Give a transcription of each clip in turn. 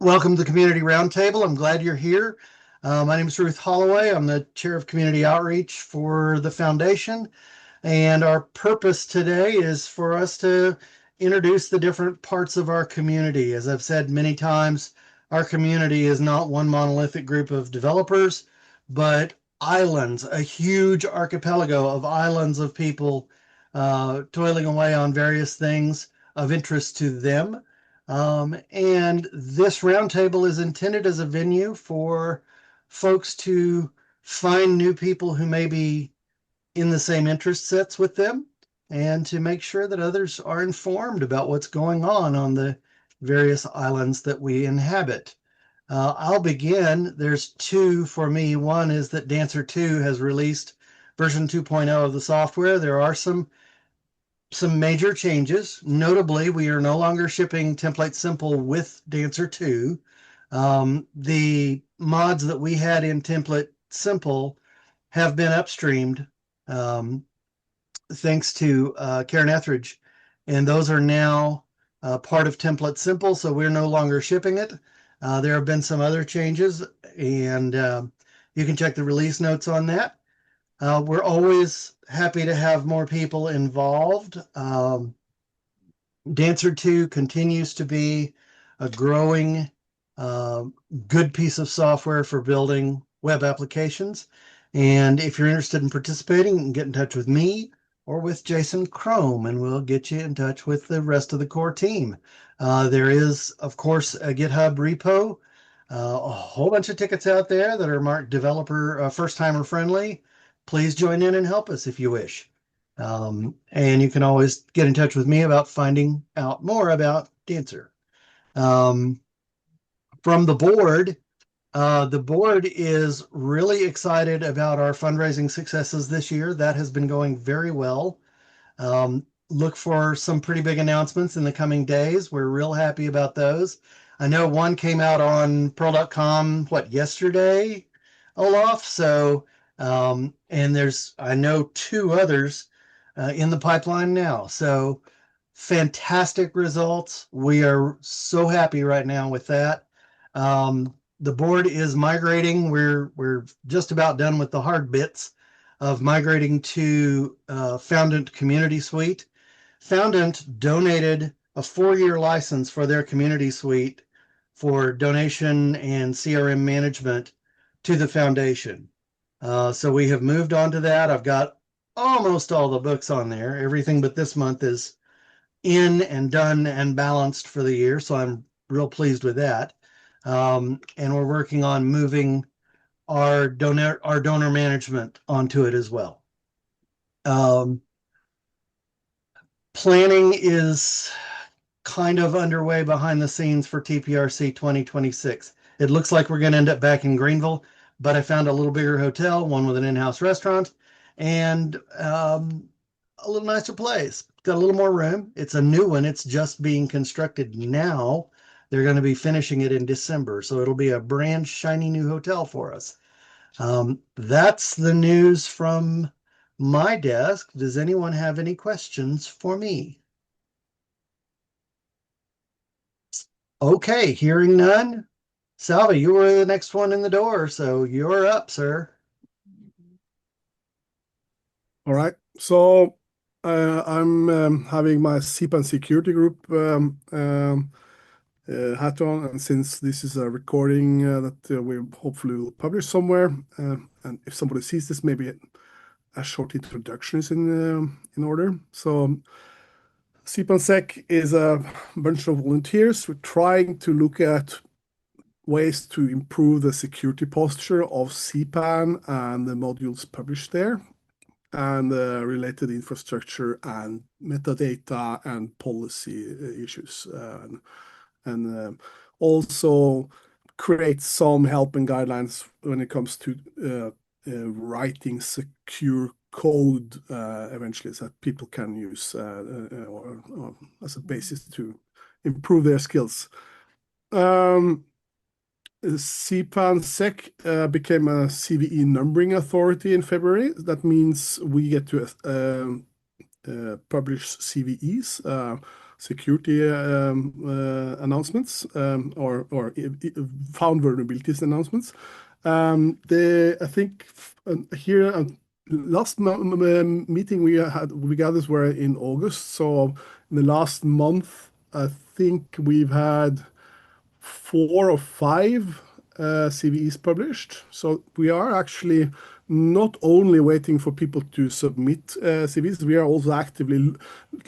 Welcome to the Community Roundtable. I'm glad you're here. My name is Ruth Holloway. I'm the Chair of Community Outreach for the Foundation. And our purpose today is for us to introduce the different parts of our community. As I've said many times, our community is not one monolithic group of developers, but islands, a huge archipelago of islands of people toiling away on various things of interest to them. And this roundtable is intended as a venue for folks to find new people who may be in the same interest sets with them and to make sure that others are informed about what's going on the various islands that we inhabit. I'll begin. There's two for me. One is that Dancer 2 has released version 2.0 of the software. There are some major changes. Notably, we are no longer shipping TemplateSimple with Dancer 2. The mods that we had in TemplateSimple have been upstreamed thanks to Karen Etheridge, and those are now part of TemplateSimple, so we're no longer shipping it. There have been some other changes, and you can check the release notes on that. We're always happy to have more people involved. Dancer 2 continues to be a growing, good piece of software for building web applications. And if you're interested in participating, you can get in touch with me or with Jason Chrome, and we'll get you in touch with the rest of the core team. There is, of course, a GitHub repo, a whole bunch of tickets out there that are marked developer first-timer friendly. Please join in and help us if you wish. And you can always get in touch with me about finding out more about Dancer. From the board is really excited about our fundraising successes this year. That has been going very well. Look for some pretty big announcements in the coming days. We're real happy about those. I know one came out on Perl.com, yesterday, Olaf? So, and I know two others in the pipeline now. So fantastic results. We are so happy right now with that. The board is migrating. We're just about done with the hard bits of migrating to Foundant Community Suite. Foundant donated a 4-year license for their Community Suite for donation and CRM management to the foundation. So we have moved on to that. I've got almost all the books on there. Everything but this month is in and done and balanced for the year. So I'm real pleased with that. And we're working on moving our donor management onto it as well. Planning is kind of underway behind the scenes for TPRC 2026. It looks like we're going to end up back in Greenville, but I found a little bigger hotel, one with an in-house restaurant, and a little nicer place. Got a little more room. It's a new one. It's just being constructed now. They're going to be finishing it in December, so it'll be a brand shiny new hotel for us. That's the news from my desk. Does anyone have any questions for me? Okay, hearing none. Salvi, you were the next one in the door, so you're up, sir. All right. So I'm having my CPAN security group hat on, and since this is a recording that we hopefully will publish somewhere, and if somebody sees this, maybe a short introduction is in order. So CPANsec is a bunch of volunteers. We're trying to look at ways to improve the security posture of CPAN and the modules published there, and related infrastructure and metadata and policy issues, and also create some help and guidelines when it comes to writing secure code eventually, so that people can use or as a basis to improve their skills. CPANsec became a CVE numbering authority in February. That means we get to publish CVEs. security announcements found vulnerabilities announcements. I think here last meeting we gathered were in August. So in the last month, I think we've had 4 or 5 CVEs published. So we are actually not only waiting for people to submit CVs, we are also actively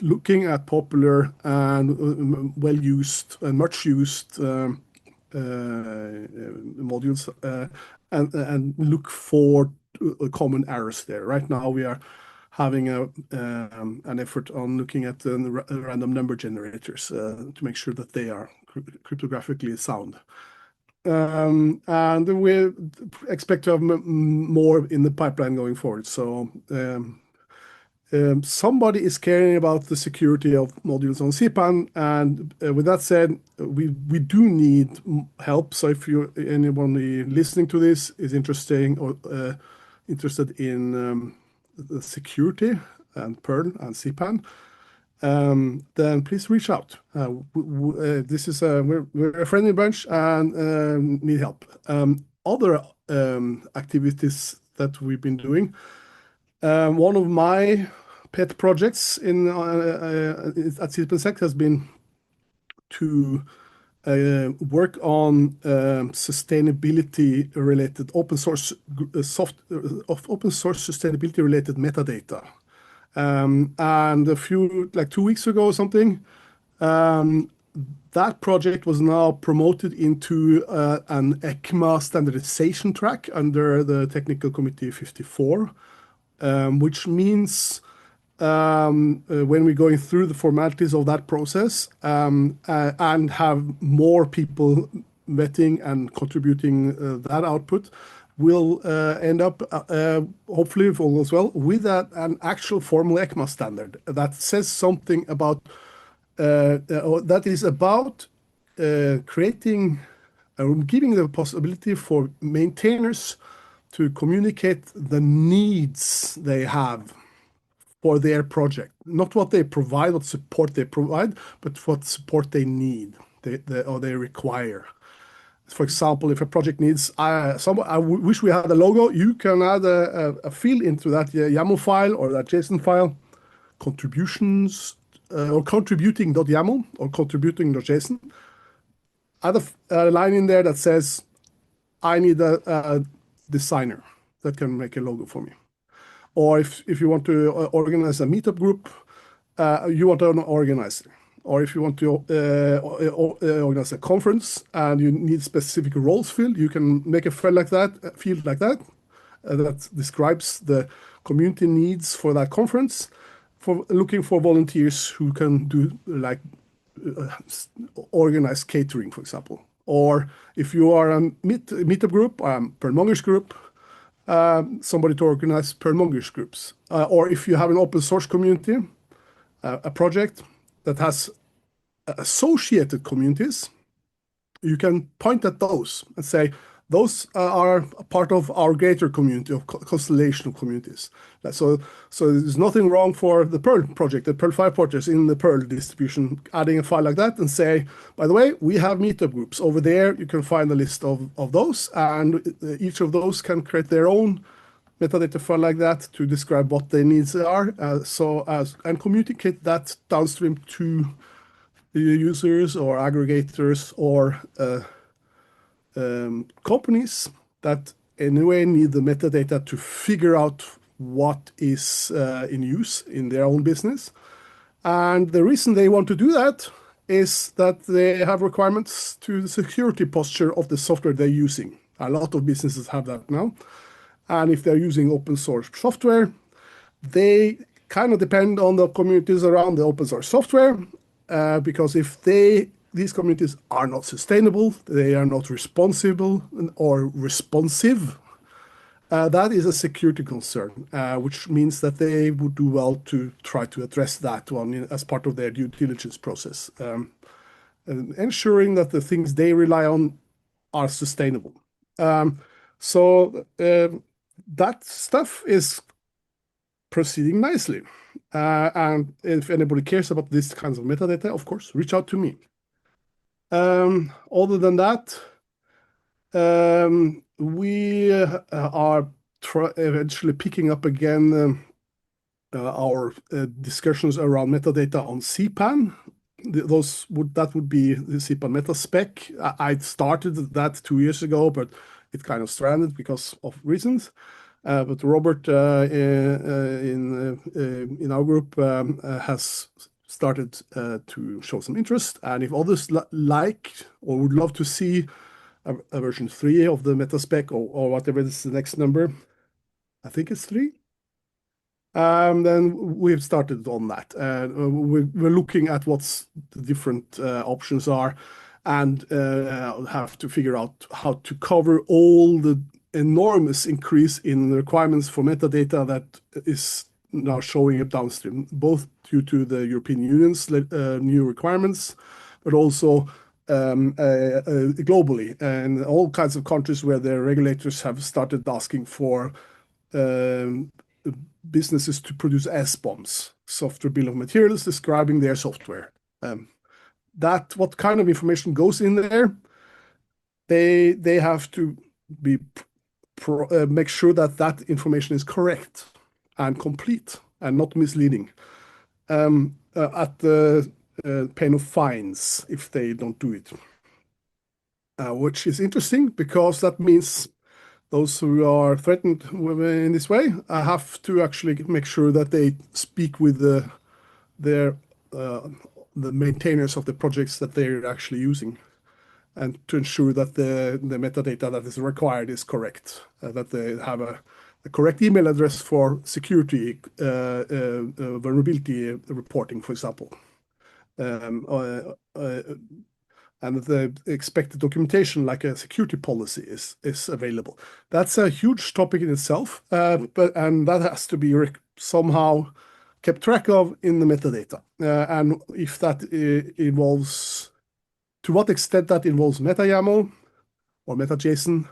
looking at popular and well-used and much used modules and look for common errors there. Right now we are having an effort on looking at the random number generators to make sure that they are cryptographically sound. And we expect to have more in the pipeline going forward. So somebody is caring about the security of modules on CPAN, and with that said, we do need help. So if anyone listening to this is interested in the security and Perl and CPAN, then please reach out. This is we're a friendly bunch and need help. Other activities that we've been doing. One of my pet projects at CPAN has been to work on sustainability-related open source sustainability-related metadata. And like 2 weeks ago or something, that project was now promoted into an ECMA standardization track under the Technical Committee 54, which means when we're going through the formalities of that process and have more people vetting and contributing that output, we'll end up, hopefully if all goes well, with an actual formal ECMA standard that says something about, that is about creating, giving the possibility for maintainers to communicate the needs they have for their project. Not what they provide, what support they provide, but what support they need, or they require. For example, if a project needs, I wish we had a logo, you can add a field into that YAML file or that JSON file, contributions, or contributing.yaml or contributing.json. Add a line in there that says, I need a designer that can make a logo for me. Or if you want to organize a meetup group, you want an organizer. Or if you want to organize a conference and you need specific roles filled, you can make a field like that, that describes the community needs for that conference, for looking for volunteers who can do like organize catering, for example. Or if you are a meetup group, Perl Mongers group, somebody to organize Perl Mongers groups. Or if you have an open source community, a project that has associated communities, you can point at those and say, those are a part of our greater community of constellation of communities. So there's nothing wrong for the Perl project, the Perl 5 projects in the Perl distribution, adding a file like that and say, by the way, we have meetup groups over there. You can find a list of those, and each of those can create their own metadata file like that to describe what their needs are, and communicate that downstream to the users or aggregators or companies that anyway need the metadata to figure out what is in use in their own business. And the reason they want to do that is that they have requirements to the security posture of the software they're using. A lot of businesses have that now. And if they're using open source software, they kind of depend on the communities around the open source software, because if these communities are not sustainable, they are not responsible or responsive, that is a security concern, which means that they would do well to try to address that one as part of their due diligence process, ensuring that the things they rely on are sustainable. So that stuff is proceeding nicely. And if anybody cares about these kinds of metadata, of course, reach out to me. Other than that, we are eventually picking up again our discussions around metadata on CPAN. That would be the CPAN meta spec. I started that 2 years ago, but it kind of stranded because of reasons. But Robert in our group has started to show some interest, and if others like or would love to see a version 3 of the meta spec or whatever is the next number, I think it's 3. Then we've started on that. We're looking at what the different options are and have to figure out how to cover all the enormous increase in the requirements for metadata that is now showing up downstream, both due to the European Union's new requirements, but also globally, and all kinds of countries where the regulators have started asking for businesses to produce SBOMs, software bill of materials describing their software. What kind of information goes in there, they have to be make sure that that information is correct and complete and not misleading, at the pain of fines if they don't do it. Which is interesting because that means those who are threatened in this way have to actually make sure that they speak with the maintainers of the projects that they're actually using, and to ensure that the metadata that is required is correct, that they have a correct email address for security vulnerability reporting, for example. And the expected documentation, like a security policy, is available. That's a huge topic in itself, and that has to be somehow kept track of in the metadata. And if that involves, to what extent that involves meta-YAML or meta-JSON,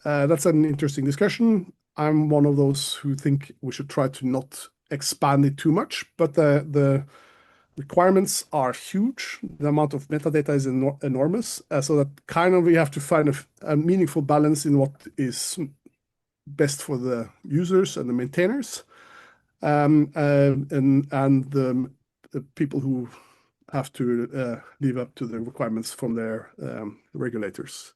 that's an interesting discussion. I'm one of those who think we should try to not expand it too much, but the requirements are huge. The amount of metadata is enormous. So that kind of we have to find a meaningful balance in what is best for the users and the maintainers, and the people who have to live up to the requirements from their regulators.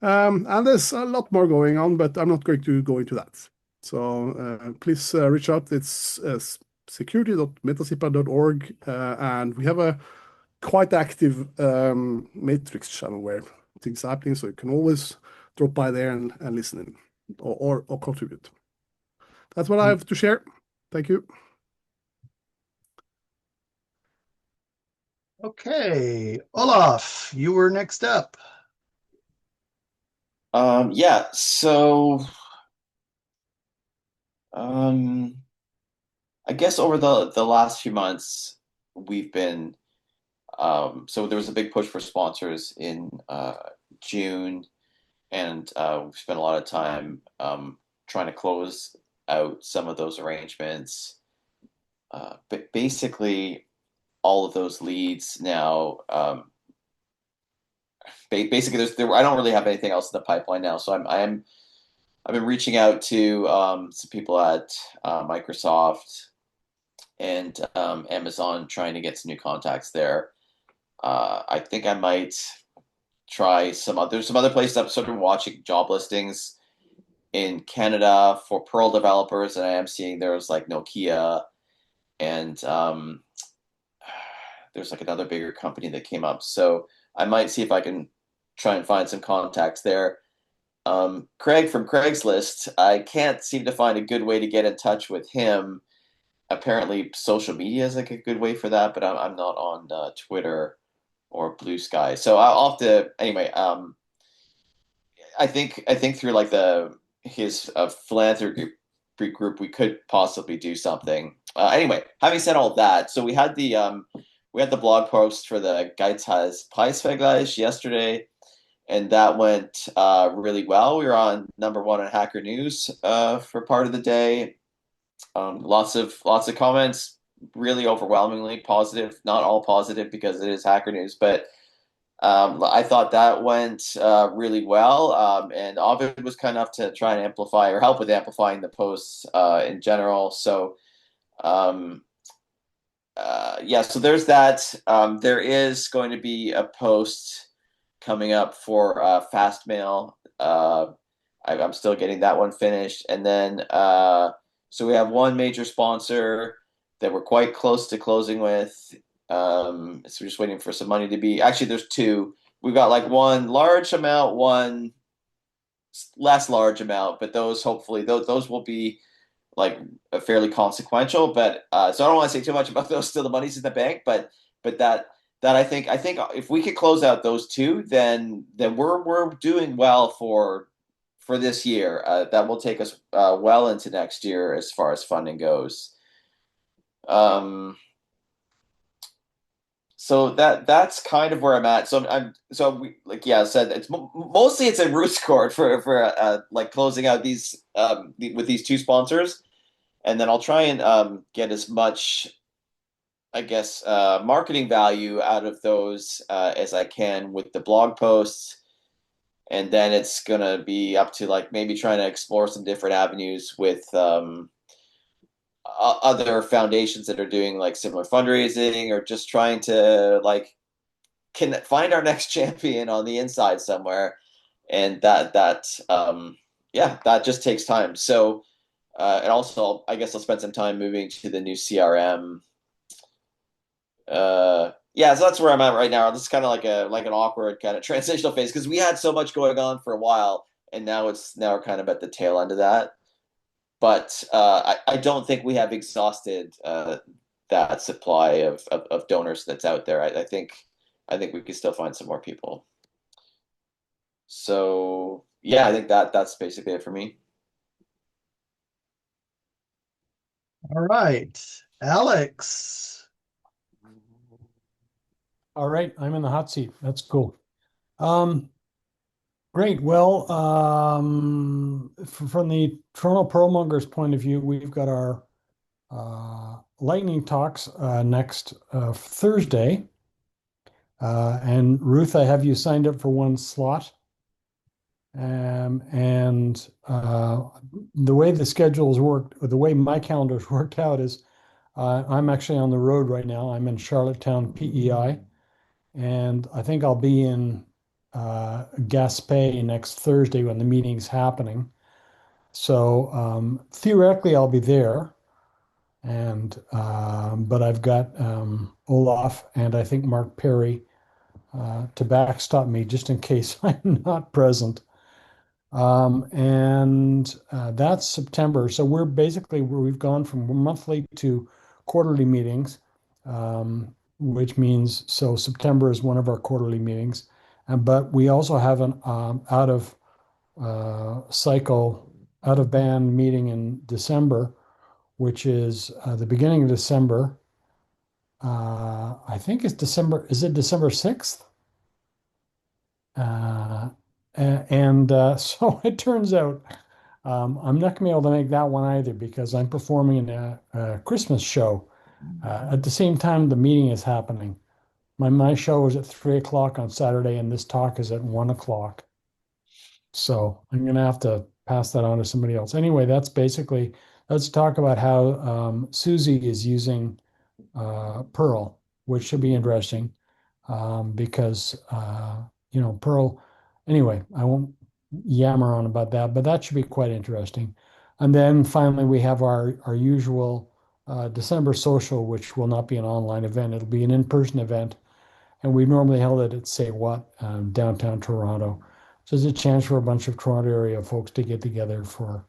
And there's a lot more going on, but I'm not going to go into that. So please reach out. It's security.metacpa.org, and we have a quite active matrix channel where things are happening, so you can always drop by there and listen in or contribute. That's what I have to share. Thank you. Okay, Olaf, you were next up. Yeah, so I guess over the last few months, we've been so there was a big push for sponsors in June, and we've spent a lot of time trying to close out some of those arrangements. But basically, all of those leads now, basically, I don't really have anything else in the pipeline now. So I've been reaching out to some people at Microsoft and Amazon, trying to get some new contacts there. I think I might try some other places. I've sort of been watching job listings in Canada for Perl developers, and I am seeing there's like Nokia, and there's like another bigger company that came up. So I might see if I can try and find some contacts there. Craig from Craigslist, I can't seem to find a good way to get in touch with him. Apparently, social media is like a good way for that, but I'm not on Twitter or Blue Sky. So I'll have to anyway. I think through like his philanthropy group, we could possibly do something. Anyway, having said all that, so we had the blog post for the Geizhals yesterday, and that went really well. We were on #1 on Hacker News for part of the day, Lots of comments, really overwhelmingly positive. Not all positive because it is Hacker News, but I thought that went really well. And Ovid was kind enough to try and amplify or help with amplifying the posts in general. So um, yeah, so there's that. There is going to be a post coming up for fast mail. I'm still getting that one finished. And then, so we have one major sponsor that we're quite close to closing with. So we're just waiting for some money to be, actually, there's two. We've got like one large amount, one less large amount, but those hopefully, those will be like fairly consequential. But so I don't want to say too much about those till the money's in the bank, but that I think if we could close out those two, then we're doing well for this year. That will take us well into next year as far as funding goes. So that's kind of where I'm at. So we like yeah, I said it's mostly it's in Ruth's court for like closing out these with these two sponsors, and then I'll try and get as much I guess marketing value out of those as I can with the blog posts, and then it's gonna be up to like maybe trying to explore some different avenues with other foundations that are doing like similar fundraising or just trying to like can find our next champion on the inside somewhere, and yeah, that just takes time. So and also I guess I'll spend some time moving to the new CRM. Yeah, so that's where I'm at right now. This is kind of like an awkward kind of transitional phase because we had so much going on for a while, and now we're kind of at the tail end of that. But I don't think we have exhausted that supply of donors that's out there. I think we can still find some more people. So yeah, I think that's basically it for me. All right, Alex. All right, I'm in the hot seat. That's cool. Great. Well, from the Toronto Pearl Mongers point of view, we've got our lightning talks next Thursday. And Ruth, I have you signed up for one slot. And the way the schedules worked, or the way my calendar's worked out is I'm actually on the road right now. I'm in Charlottetown, PEI, and I think I'll be in Gaspé next Thursday when the meeting's happening. So theoretically, I'll be there, and but I've got Olaf and I think Mark Perry to backstop me just in case I'm not present. And that's September. So we've gone from monthly to quarterly meetings, which means so September is one of our quarterly meetings. But we also have an out of band meeting in December, which is the beginning of December. I think it's December. Is it December 6th? So it turns out I'm not going to be able to make that one either because I'm performing in a Christmas show at the same time the meeting is happening. My show is at 3 o'clock on Saturday, and this talk is at 1 o'clock. So I'm going to have to pass that on to somebody else. Anyway, let's talk about how Susie is using Perl, which should be interesting because, Perl, anyway, I won't yammer on about that, but that should be quite interesting. And then finally, we have our usual December social, which will not be an online event. It'll be an in-person event. And we normally held it at Say What, downtown Toronto. So it's a chance for a bunch of Toronto area folks to get together for,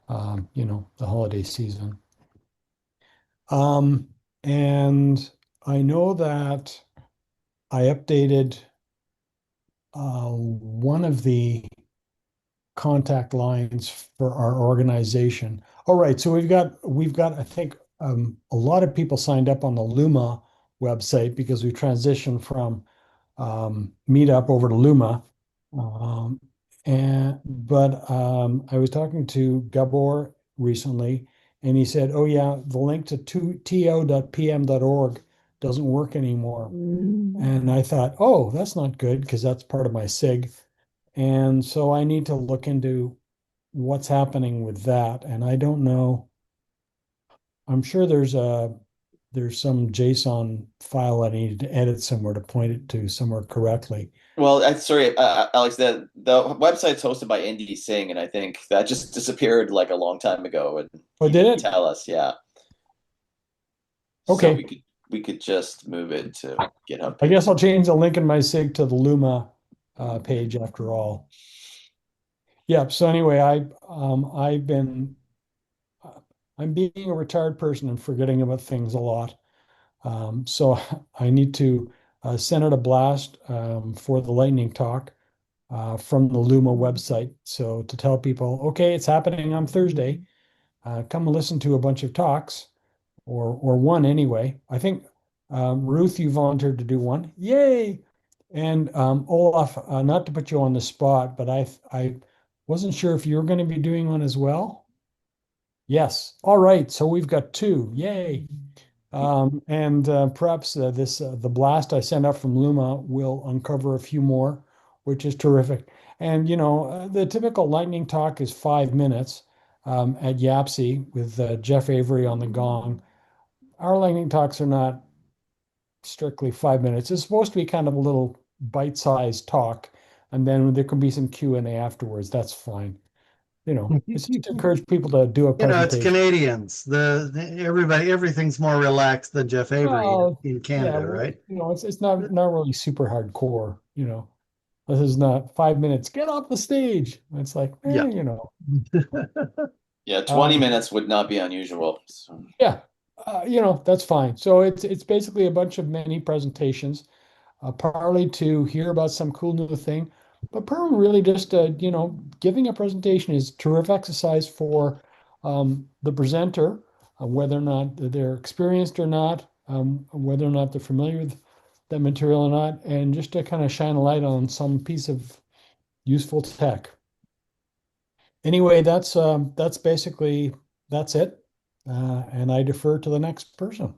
the holiday season. And I know that I updated one of the contact lines for our organization. All right, so we've got I think a lot of people signed up on the Luma website because we transitioned from Meetup over to Luma. But I was talking to Gabor recently, and he said, "Oh yeah, the link to to.pm.org doesn't work anymore." And I thought, "Oh, that's not good because that's part of my SIG." And so I need to look into what's happening with that. And I don't know. I'm sure there's some JSON file I needed to edit somewhere to point it to somewhere correctly. Well, sorry, Alex, the website's hosted by Indy Singh, and I think that just disappeared like a long time ago. And Oh, he did didn't it? tell us, yeah. So Okay. we could just move it to GitHub I page. guess I'll change the link in my SIG to the Luma page after all. Yeah. So anyway, I'm being a retired person and forgetting about things a lot. So I need to send out a blast for the lightning talk from the Luma website. So to tell people, okay, it's happening on Thursday. Come and listen to a bunch of talks, or one anyway. I think Ruth, you volunteered to do one. Yay! And Olaf, not to put you on the spot, but I wasn't sure if you were going to be doing one as well. Yes. All right. So we've got two. Yay. And perhaps the blast I sent out from Luma will uncover a few more, which is terrific. And the typical lightning talk is 5 minutes at YAPC with Jeff Avery on the gong. Our lightning talks are not strictly 5 minutes. It's supposed to be kind of a little bite-sized talk, and then there can be some Q&A afterwards. That's fine. It's just to encourage people to do a It's presentation. Canadians. Everything's more relaxed than Jeff Avery Well, in yeah, Canada, right? it's not really super hardcore. This is not 5 minutes. Get off the stage. It's like, Yeah. Yeah, 20 Um, minutes would not be unusual. So. yeah, that's fine. So it's basically a bunch of mini presentations, partly to hear about some cool new thing, but probably really just giving a presentation is terrific exercise for the presenter, whether or not they're experienced or not, whether or not they're familiar with that material or not, and just to kind of shine a light on some piece of useful tech. Anyway, that's basically that's it, and I defer to the next person.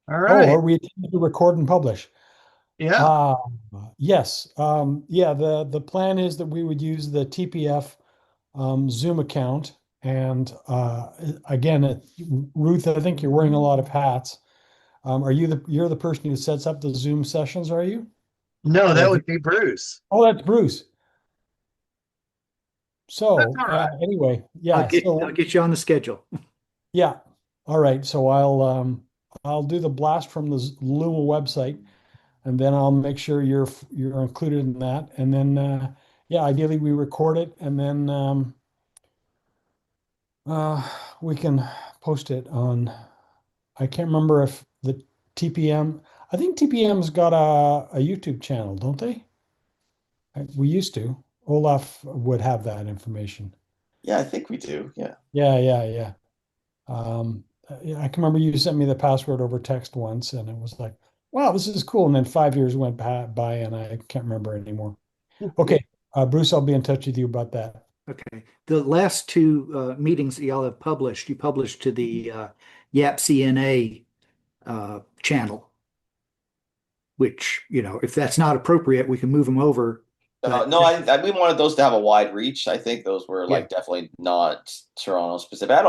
All Oh, right. are we attempting to record and publish? Yeah. Yes. Yeah, the plan is that we would use the TPF Zoom account. And again, Ruth, I think you're wearing a lot of hats. You're the person who sets up the Zoom sessions, are you? No, Or that have you? would be Bruce. Oh, that's Bruce. That's So all right. anyway, I'll yeah. get you on the schedule. Yeah. All right. So I'll do the blast from the Luma website, and then I'll make sure you're included in that. And then yeah, ideally we record it, and then we can post it on. I can't remember if the TPM. I think TPM's got a YouTube channel, don't they? We used to. Olaf would have that information. Yeah, I think we do. Yeah. Yeah. Yeah, I can remember you sent me the password over text once, and it was like, wow, this is cool. And then 5 years went by, and I can't remember anymore. Okay, Bruce, I'll be in touch with you about that. Okay. The last two meetings that y'all have published, you published to the YAP-CNA channel, which, if that's not appropriate, we can move them over. But No, we wanted those to have a wide reach. I think those were like definitely not Toronto specific. I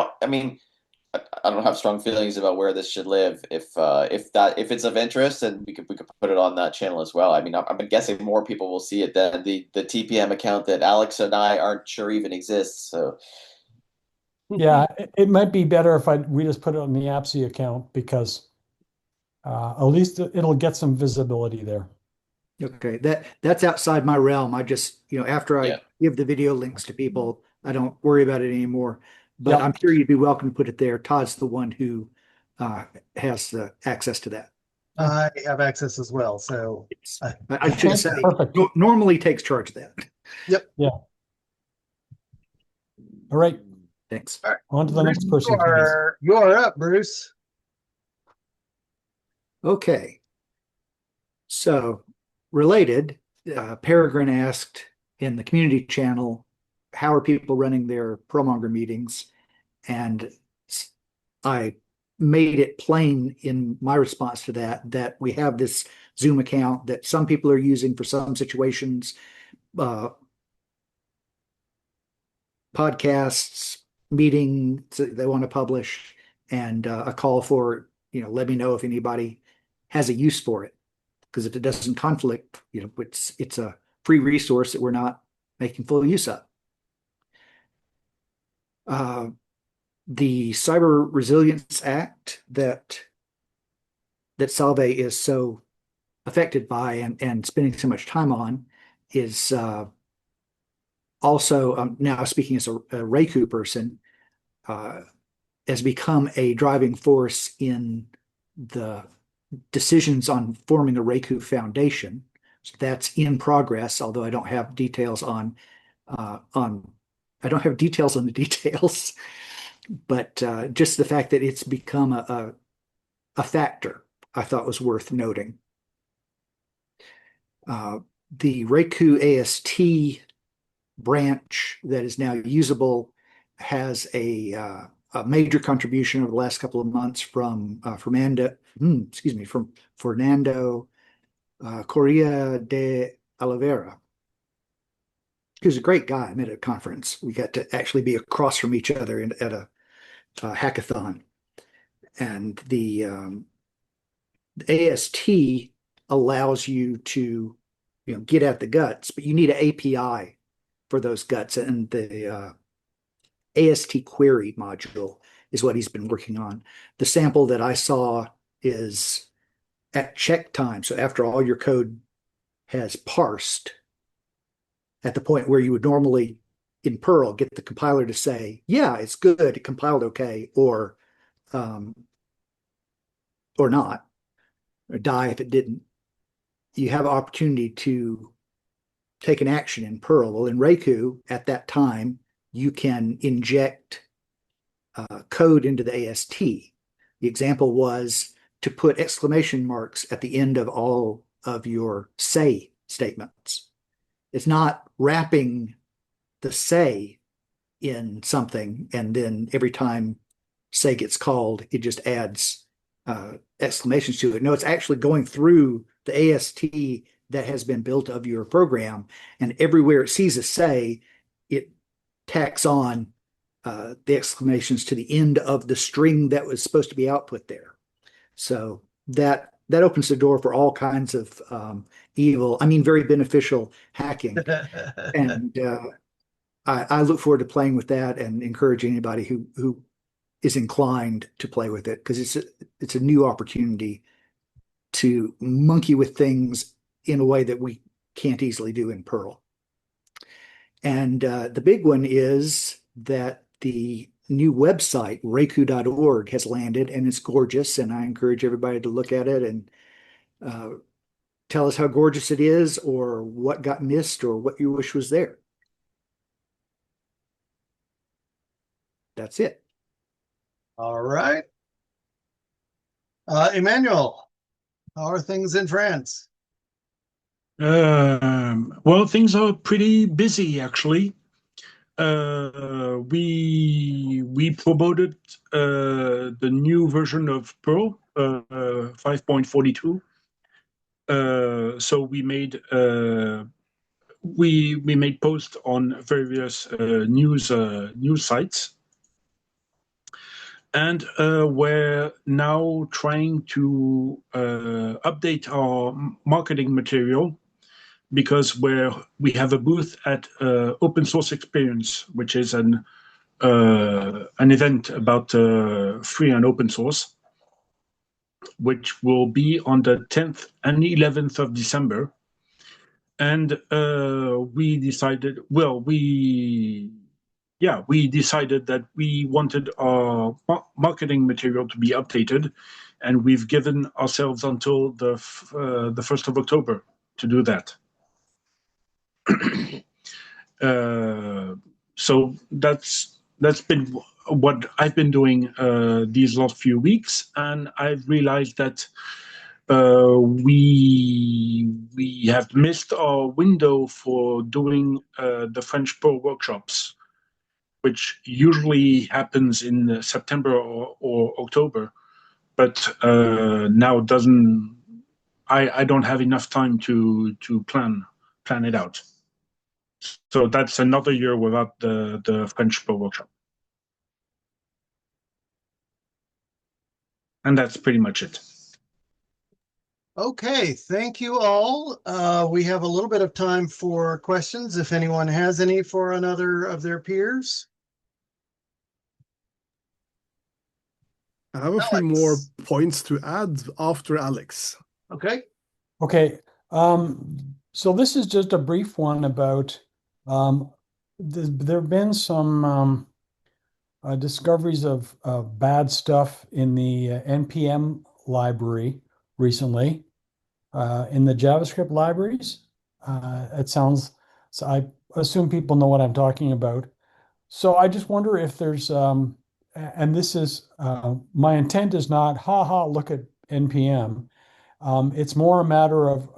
don't have strong feelings about where this should live. If it's of interest, then we could put it on that channel as well. I mean, I'm guessing more people will see it than the TPM account that Alex and I aren't sure even exists. So Yeah, it might be better if we just put it on the AppSy account because at least it'll get some visibility there. Okay, that's outside my realm. I just, after I Yeah. give the video links to people, I don't worry about it anymore. But Yeah. I'm sure you'd be welcome to put it there. Todd's the one who has the access to that. I have access as well. So I should say, Perfect. normally takes charge of that. Yep. Yeah. All right. Thanks. All right. On to the next person, You're up, Bruce. Okay. So related, Peregrine asked in the community channel, how are people running their ProMonger meetings? And I made it plain in my response to that we have this Zoom account that some people are using for some situations, podcasts, meetings they want to publish, and a call for, let me know if anybody has a use for it. Because if it doesn't conflict, it's a free resource that we're not making full use of. The Cyber Resilience Act that Salve is so affected by and spending so much time on is also, now speaking as a Raku person, has become a driving force in the decisions on forming a Raku Foundation. So that's in progress, although I don't have details on the details, but just the fact that it's become a factor, I thought was worth noting. The Raku AST branch that is now usable has a major contribution over the last couple of months from Fernando Correa de Oliveira, who's a great guy. I met at a conference. We got to actually be across from each other at a hackathon. And the AST allows you to get at the guts, but you need an API for those guts, and the AST query module is what he's been working on. The sample that I saw is at check time. So after all your code has parsed, at the point where you would normally in Perl get the compiler to say, yeah, it's good, it compiled okay, or not, or die if it didn't. You have opportunity to take an action in Perl. Well, in Raku, at that time, you can inject code into the AST. The example was to put exclamation marks at the end of all of your say statements. It's not wrapping the say in something, and then every time say gets called, it just adds exclamations to it. No, it's actually going through the AST that has been built of your program, and everywhere it sees a say, it tacks on the exclamations to the end of the string that was supposed to be output there. So that opens the door for all kinds of very beneficial hacking. And I look forward to playing with that and encourage anybody who is inclined to play with it, because it's a new opportunity to monkey with things in a way that we can't easily do in Perl. And the big one is that the new website, raku.org, has landed, and it's gorgeous. And I encourage everybody to look at it and tell us how gorgeous it is, or what got missed, or what you wish was there. That's it. All right. Emmanuel, how are things in France? Well, things are pretty busy, actually. We promoted the new version of Perl, 5.42. So we made posts on various news sites, and we're now trying to update our marketing material, because we have a booth at Open Source Experience, which is an event about free and open source, which will be on the 10th and 11th of December. And we decided that we wanted our marketing material to be updated, and we've given ourselves until the 1st of October to do that. So that's been what I've been doing these last few weeks, and I've realized that we have missed our window for doing the French Perl workshops. which usually happens in September or October, but now doesn't. I don't have enough time to plan it out. So that's another year without the French Pro workshop. And that's pretty much it. Okay, thank you all. We have a little bit of time for questions, if anyone has any for another of their peers. I have a few more points to add after Alex. Okay. Okay. So this is just a brief one about there have been some discoveries of bad stuff in the NPM library recently, in the JavaScript libraries. It sounds, so I assume people know what I'm talking about. So I just wonder if there's, and this is, my intent is not, look at NPM. It's more a matter of,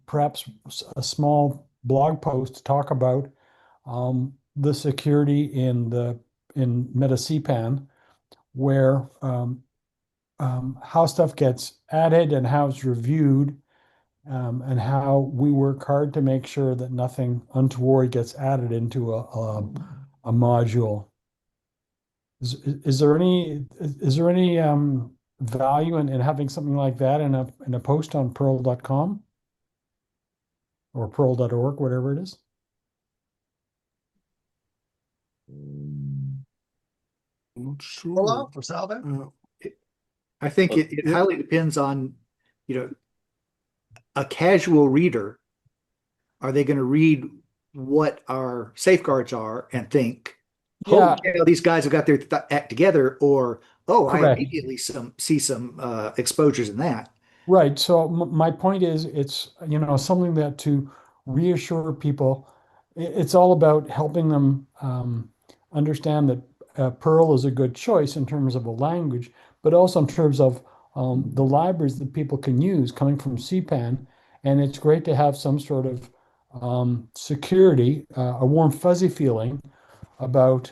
perhaps a small blog post to talk about the security in Meta CPAN, where how stuff gets added and how it's reviewed, and how we work hard to make sure that nothing untoward gets added into a module. Is there any value in having something like that in a post on Perl.com or Perl.org, whatever it is? I'm not sure. Olaf or Salve? I think it highly depends on, a casual reader. Are they going to read what our safeguards are and think, Yeah. holy cow, these guys have got their act together, or, oh, I Correct. immediately see some exposures in that. Right. So my point is, it's, something that to reassure people, it's all about helping them understand that Perl is a good choice in terms of a language, but also in terms of the libraries that people can use coming from CPAN. And it's great to have some sort of security, a warm, fuzzy feeling about,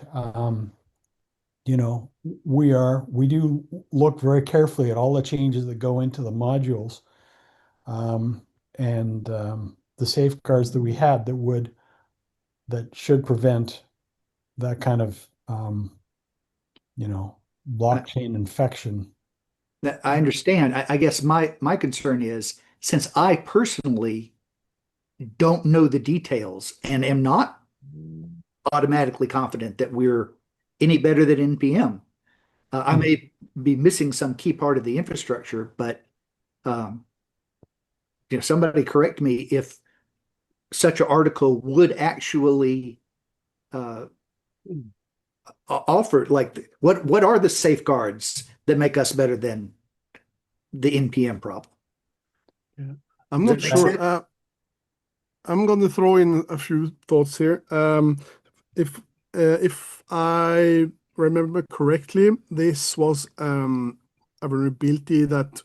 we do look very carefully at all the changes that go into the modules, and the safeguards that we had that should prevent that kind of blockchain infection. I understand. I guess my concern is, since I personally don't know the details and am not automatically confident that we're any better than NPM, I may be missing some key part of the infrastructure, but somebody correct me if such an article would actually offer, like, what are the safeguards that make us better than the NPM problem? Yeah. I'm not sure. I'm going to throw in a few thoughts here. If I remember correctly, this was a vulnerability that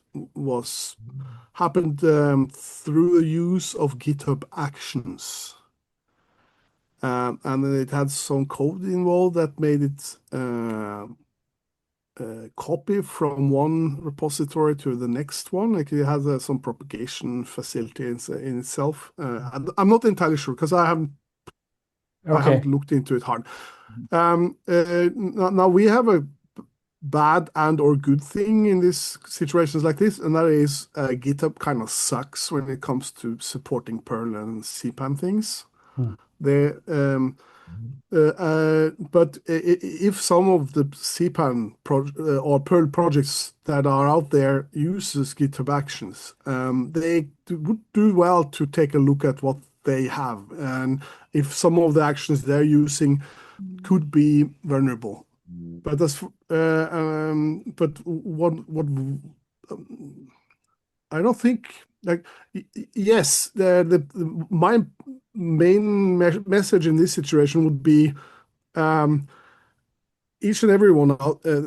happened through the use of GitHub Actions. And it had some code involved that made it copy from one repository to the next one. Like, it has some propagation facility in itself. I'm not entirely sure because I haven't looked into it hard. Now we have a bad and or good thing in these situations like this, and that is GitHub kind of sucks when it comes to supporting Perl and CPAN things. But if some of the CPAN or Perl projects that are out there uses GitHub Actions, they would do well to take a look at what they have, and if some of the actions they're using could be vulnerable. But what I don't think, like, yes, my main message in this situation would be each and everyone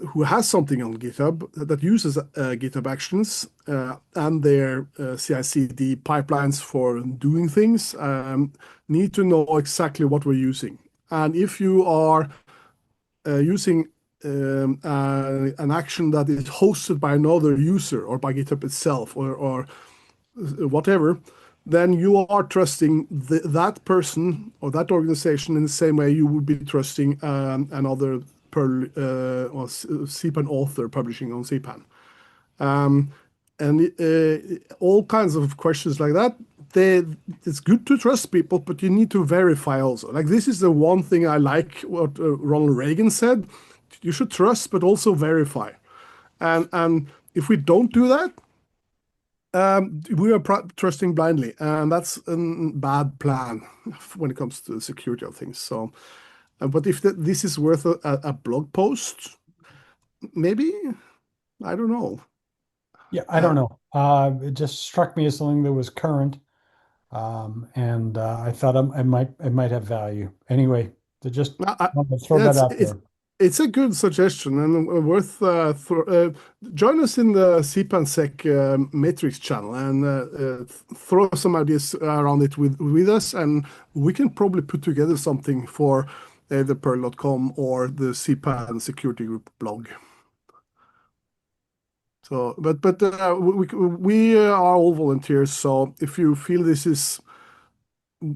who has something on GitHub that uses GitHub Actions and their CI/CD pipelines for doing things need to know exactly what we're using. And if you are using an action that is hosted by another user or by GitHub itself or whatever, then you are trusting that person or that organization in the same way you would be trusting another Perl or CPAN author publishing on CPAN. And all kinds of questions like that. It's good to trust people, but you need to verify also. Like this is the one thing I like what Ronald Reagan said. You should trust, but also verify. And if we don't do that, we are trusting blindly, and that's a bad plan when it comes to the security of things. So, but if this is worth a blog post, maybe, I don't know. Yeah, I don't know. It just struck me as something that was current, and I thought it might have value. Anyway, to just want to throw that out there. It's a good suggestion and worth join us in the CPAN Matrix channel and throw some ideas around it with us, and we can probably put together something for the Perl.com or the CPAN Security Group blog. So, but we are all volunteers. So if you feel this is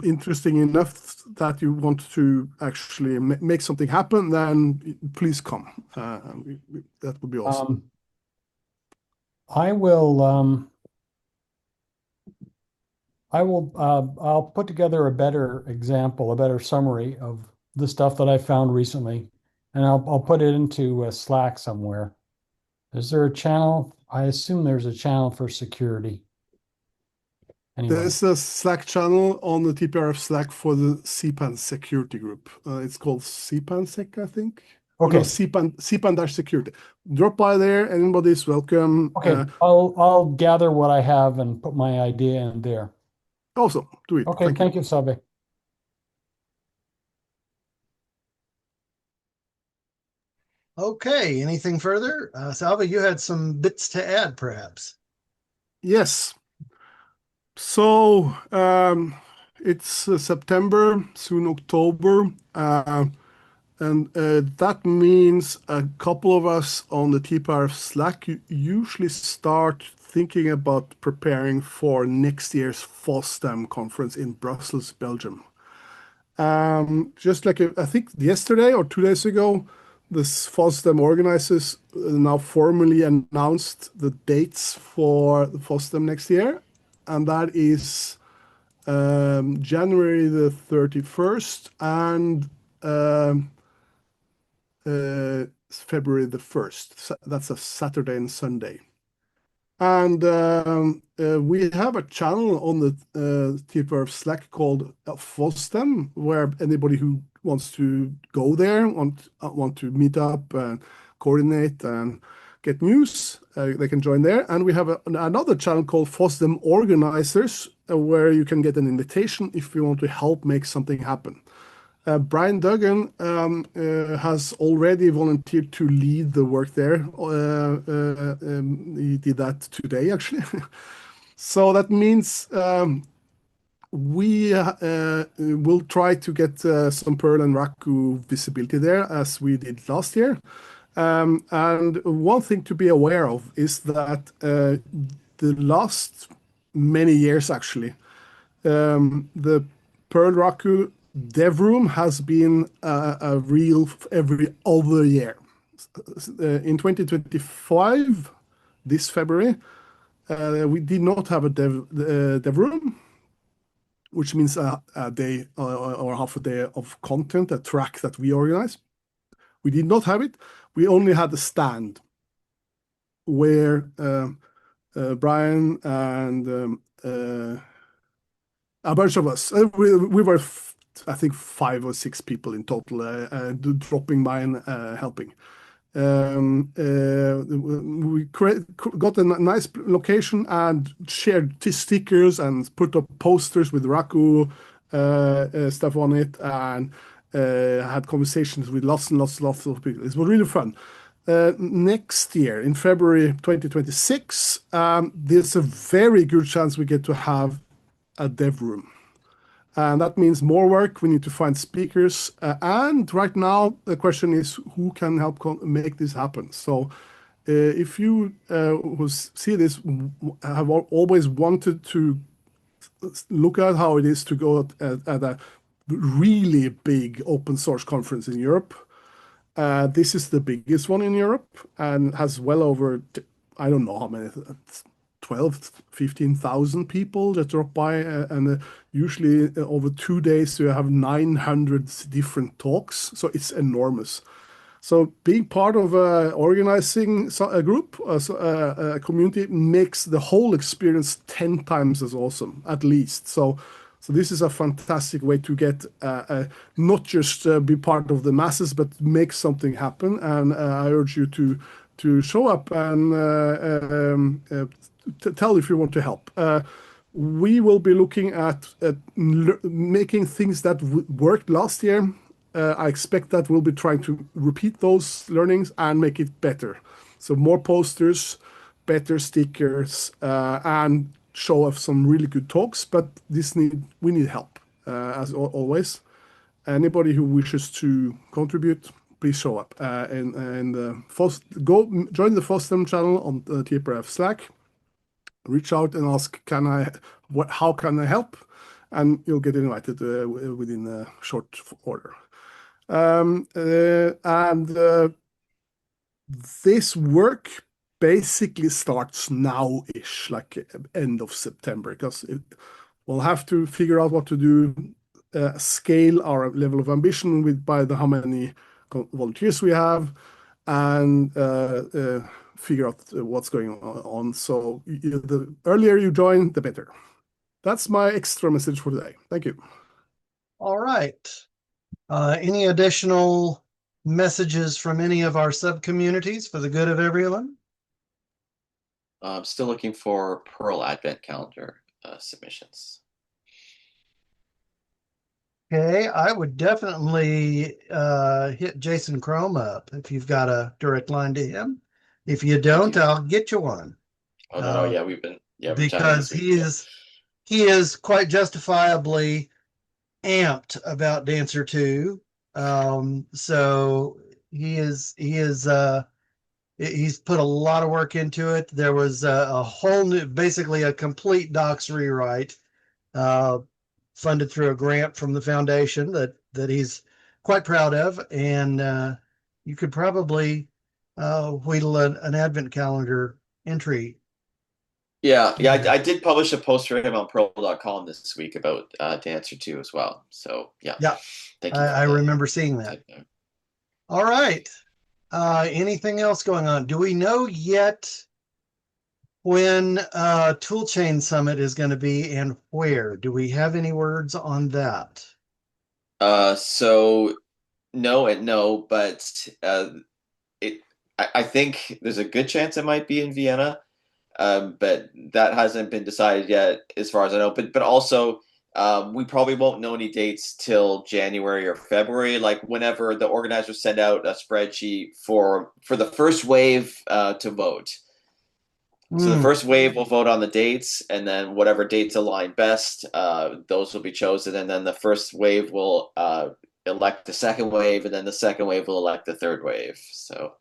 interesting enough that you want to actually make something happen, then please come. That would be awesome. I'll put together a better example, a better summary of the stuff that I found recently, and I'll put it into Slack somewhere. Is there a channel? I assume there's a channel for security. Anyway. There's a Slack channel on the TPRF Slack for the CPAN security group. It's called CPAN-sec, I think. Okay. No, CPAN-security. Drop by there. Anybody's welcome. Okay. I'll gather what I have and put my idea in there. Awesome. Do it. Okay. Thank you, Salve. Okay, anything further? Salva, you had some bits to add, perhaps. Yes. So it's September, soon October, and that means a couple of us on the TPRF Slack usually start thinking about preparing for next year's FOSDEM conference in Brussels, Belgium. Just like I think yesterday or 2 days ago, this FOSDEM organizers now formally announced the dates for the FOSDEM next year, and that is January the 31st and February the 1st. That's a Saturday and Sunday. And we have a channel on the TPRF Slack called FOSDEM, where anybody who wants to go there, want to meet up and coordinate and get news, they can join there. And we have another channel called FOSDEM Organizers, where you can get an invitation if you want to help make something happen. Brian Duggan has already volunteered to lead the work there. He did that today, actually. So that means we will try to get some Perl and Raku visibility there, as we did last year. And one thing to be aware of is that the last many years, actually, the Perl Raku Dev Room has been a real every other year. In 2025, this February, we did not have a dev room, which means a day or half a day of content, a track that we organize. We did not have it. We only had a stand where Brian and a bunch of us, we were, I think, 5 or 6 people in total, dropping by and helping. We got a nice location and shared stickers and put up posters with Raku stuff on it, and had conversations with lots and lots of people. It was really fun. Next year, in February 2026, there's a very good chance we get to have a dev room. And that means more work. We need to find speakers. And right now, the question is who can help make this happen? So if you who see this have always wanted to look at how it is to go at a really big open source conference in Europe, this is the biggest one in Europe and has well over, I don't know how many, 12, 15,000 people that drop by. And usually over 2 days, you have 900 different talks. So it's enormous. So being part of organizing a group, a community, makes the whole experience 10 times as awesome, at least. So this is a fantastic way to get not just be part of the masses, but make something happen. And I urge you to show up and tell if you want to help. We will be looking at making things that worked last year. I expect that we'll be trying to repeat those learnings and make it better. So more posters, better stickers, and show off some really good talks. But we need help, as always. Anybody who wishes to contribute, please show up and go join the FOSDEM channel on the TPRF Slack. Reach out and ask, how can I help? And you'll get invited within a short order. This work basically starts now-ish, like end of September, because we'll have to figure out what to do, scale our level of ambition by how many volunteers we have, and figure out what's going on. So the earlier you join, the better. That's my extra message for today. Thank you. All right. Any additional messages from any of our subcommunities for the good of everyone? I'm still looking for Perl Advent Calendar submissions. Okay, I would definitely hit Jason Chrome up if you've got a direct line to him. If you don't, I'll get you one. Oh no, yeah, we've been because he is quite justifiably amped about Dancer 2. So he's put a lot of work into it. There was a whole new, basically a complete docs rewrite, funded through a grant from the foundation that he's quite proud of. And you could probably wheedle an advent calendar entry. Yeah, I did publish a post for him on Perl.com this week about Dancer 2 as well. So yeah, thank you. I remember seeing that. All right. Anything else going on? Do we know yet when Toolchain Summit is going to be and where? Do we have any words on that? So no and no, but I think there's a good chance it might be in Vienna. But that hasn't been decided yet, as far as I know. But also, we probably won't know any dates till January or February. Like whenever the organizers send out a spreadsheet for the first wave to vote. So the first wave will vote on the dates, and then whatever dates align best, those will be chosen. And then the first wave will elect the second wave, and then the second wave will elect the third wave. So.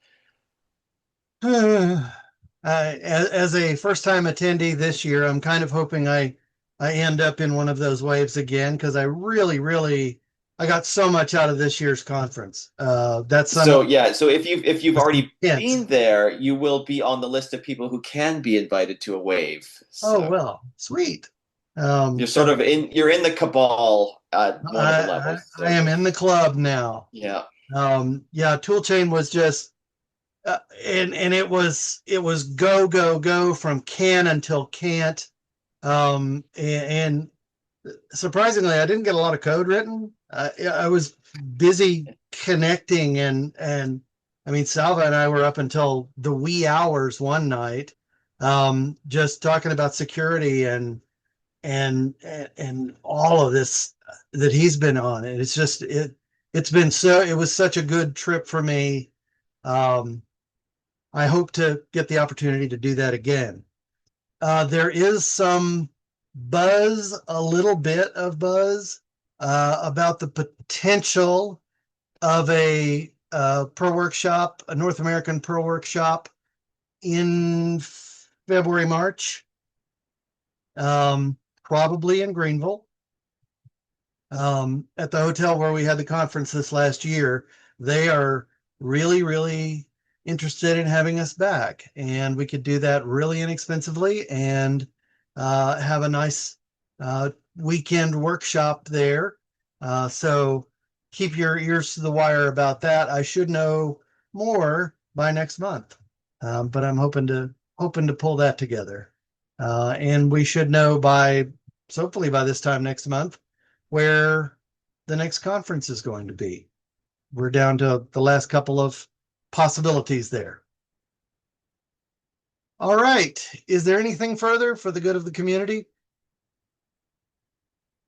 As a first-time attendee this year, I'm kind of hoping I end up in one of those waves again, because I really I got so much out of this year's conference. That's so yeah. So if you've already been there, you will be on the list of people who can be invited to a wave. So. Oh well, sweet. You're sort of you're in the cabal at one of the levels. So. I am in the club now. Yeah. Toolchain was just. And it was go from can until can't, and surprisingly, I didn't get a lot of code written. I was busy connecting, and I mean, Salva and I were up until the wee hours one night, just talking about security and all of this that he's been on. And it's just it was such a good trip for me. I hope to get the opportunity to do that again. There is some a little bit of buzz about the potential of a Perl workshop, a North American Perl workshop in February, March, probably in Greenville. At the hotel where we had the conference this last year, they are really, really interested in having us back, and we could do that really inexpensively and have a nice weekend workshop there. So keep your ears to the wire about that. I should know more by next month, but I'm hoping to pull that together, and we should know hopefully by this time next month where the next conference is going to be. We're down to the last couple of possibilities there. All right. Is there anything further for the good of the community?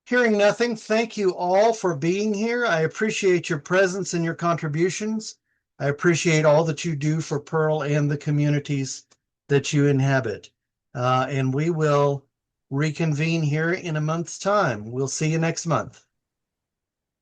Hearing nothing, thank you all for being here. I appreciate your presence and your contributions. I appreciate all that you do for Perl and the communities that you inhabit. And we will reconvene here in a month's time. We'll see you next month.